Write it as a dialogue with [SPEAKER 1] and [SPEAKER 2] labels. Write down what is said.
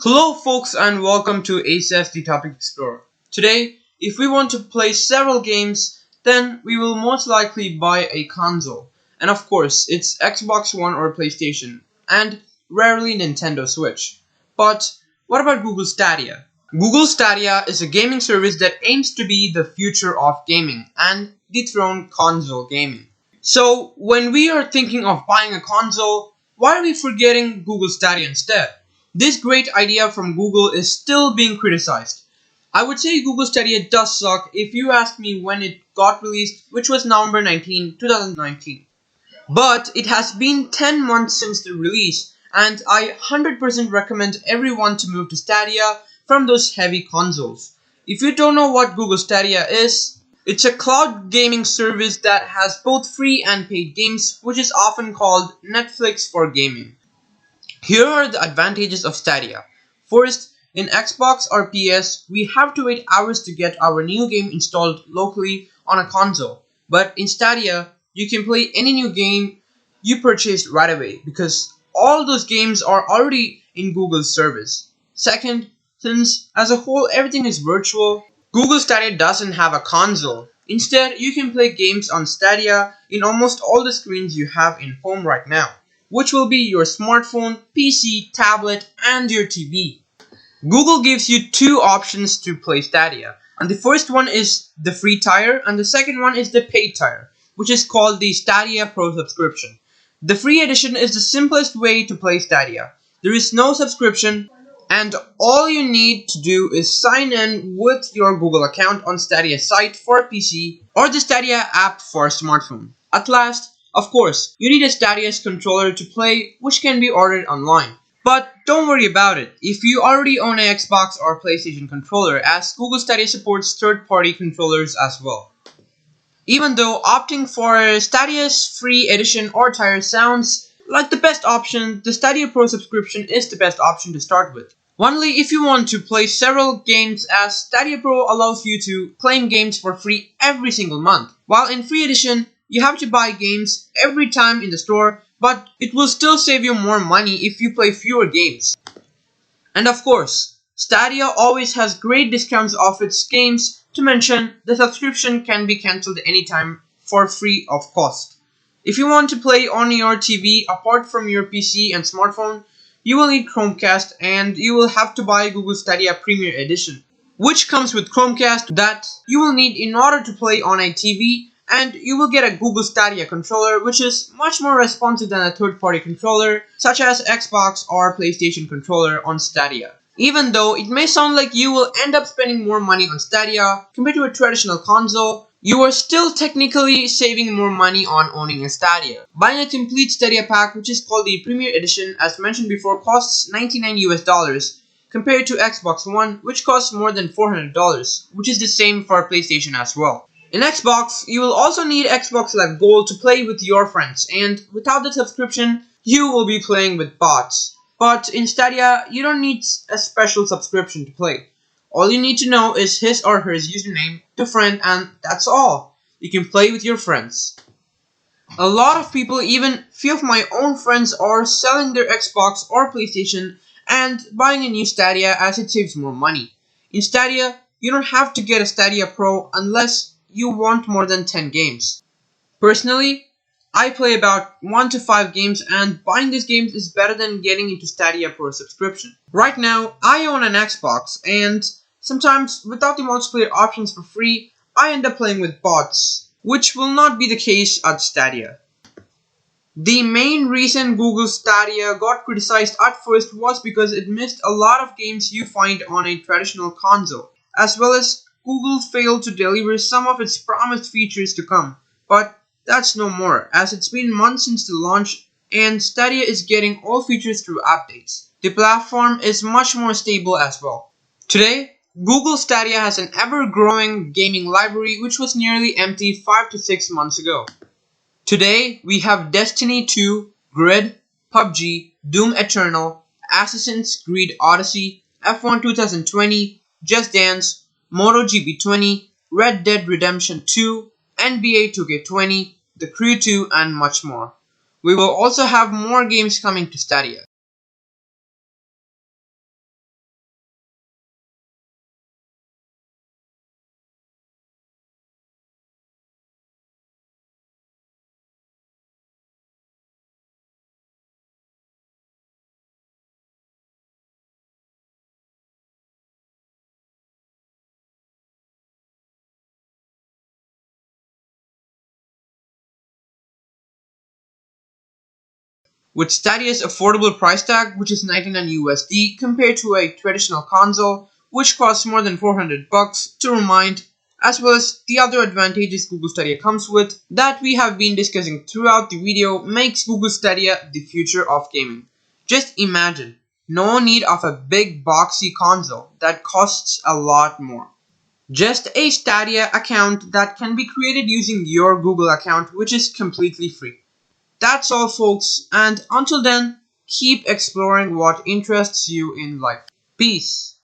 [SPEAKER 1] Hello folks and welcome to ACES The Topic Explorer. Today, if we want to play several games, then we will most likely buy a console. And of course, it's Xbox One or PlayStation, and rarely Nintendo Switch. But what about Google Stadia? Google Stadia is a gaming service that aims to be the future of gaming and dethrone console gaming. So when we are thinking of buying a console, why are we forgetting Google Stadia instead? This great idea from Google is still being criticized. I would say Google Stadia does suck if you ask me when it got released, which was November 19, 2019. But it has been 10 months since the release, and I 100% recommend everyone to move to Stadia from those heavy consoles. If you don't know what Google Stadia is, it's a cloud gaming service that has both free and paid games, which is often called Netflix for gaming. Here are the advantages of Stadia. First, in Xbox or PS, we have to wait hours to get our new game installed locally on a console. But in Stadia, you can play any new game you purchased right away because all those games are already in Google's service. Second, since as a whole everything is virtual, Google Stadia doesn't have a console. Instead, you can play games on Stadia in almost all the screens you have in home right now, which will be your smartphone, PC, tablet, and your TV. Google gives you two options to play Stadia, and the first one is the free tier, and the second one is the paid tier, which is called the Stadia Pro subscription. The free edition is the simplest way to play Stadia. There is no subscription, and all you need to do is sign in with your Google account on Stadia's site for PC or the Stadia app for smartphone. At last, of course, you need a Stadia's controller to play, which can be ordered online. But don't worry about it if you already own an Xbox or PlayStation controller, as Google Stadia supports third-party controllers as well. Even though opting for Stadia's free edition or tier sounds like the best option, the Stadia Pro subscription is the best option to start with. Only if you want to play several games, as Stadia Pro allows you to claim games for free every single month, while in free edition, you have to buy games every time in the store, but it will still save you more money if you play fewer games. And of course, Stadia always has great discounts off its games. To mention, the subscription can be cancelled anytime for free of cost. If you want to play on your TV apart from your PC and smartphone, you will need Chromecast, and you will have to buy Google Stadia Premier Edition, which comes with Chromecast that you will need in order to play on a TV. And you will get a Google Stadia controller, which is much more responsive than a third-party controller such as Xbox or PlayStation controller on Stadia. Even though it may sound like you will end up spending more money on Stadia compared to a traditional console, you are still technically saving more money on owning a Stadia. Buying a complete Stadia pack, which is called the Premier Edition, as mentioned before, costs $99 compared to Xbox One, which costs more than $400, which is the same for PlayStation as well. In Xbox, you will also need Xbox Live Gold to play with your friends, and without the subscription, you will be playing with bots. But in Stadia, you don't need a special subscription to play. All you need to know is his or her username to friend, and that's all. You can play with your friends. A lot of people, even few of my own friends, are selling their Xbox or PlayStation and buying a new Stadia as it saves more money. In Stadia, you don't have to get a Stadia Pro unless you want more than 10 games. Personally, I play about 1 to 5 games, and buying these games is better than getting into Stadia Pro subscription. Right now, I own an Xbox, and sometimes without the multiplayer options for free, I end up playing with bots, which will not be the case at Stadia. The main reason Google Stadia got criticized at first was because it missed a lot of games you find on a traditional console, as well as Google failed to deliver some of its promised features to come, but that's no more, as it's been months since the launch and Stadia is getting all features through updates. The platform is much more stable as well. Today, Google Stadia has an ever-growing gaming library which was nearly empty 5 to 6 months ago. Today, we have Destiny 2, Grid, PUBG, Doom Eternal, Assassin's Creed Odyssey, F1 2020, Just Dance, MotoGP 20, Red Dead Redemption 2, NBA 2K20, The Crew 2, and much more. We will also have more games coming to Stadia. With Stadia's affordable price tag, which is 99 USD, compared to a traditional console, which costs more than 400 bucks, to remind, as well as the other advantages Google Stadia comes with that we have been discussing throughout the video, makes Google Stadia the future of gaming. Just imagine, no need of a big boxy console that costs a lot more. Just a Stadia account that can be created using your Google account, which is completely free. That's all, folks, and until then, keep exploring what interests you in life. Peace.